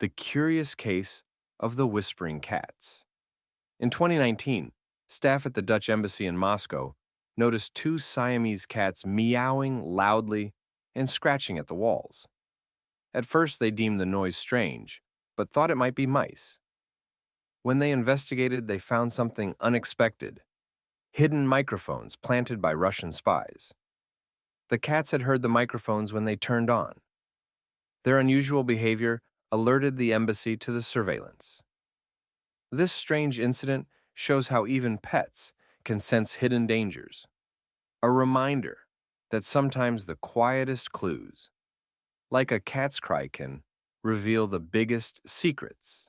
The Curious Case of the Whispering Cats. In 2019, staff at the Dutch Embassy in Moscow noticed two Siamese cats meowing loudly and scratching at the walls. At first, they deemed the noise strange, but thought it might be mice. When they investigated, they found something unexpected: hidden microphones planted by Russian spies. The cats had heard the microphones when they turned on. Their unusual behavior alerted the embassy to the surveillance. This strange incident shows how even pets can sense hidden dangers. A reminder that sometimes the quietest clues, like a cat's cry, can reveal the biggest secrets.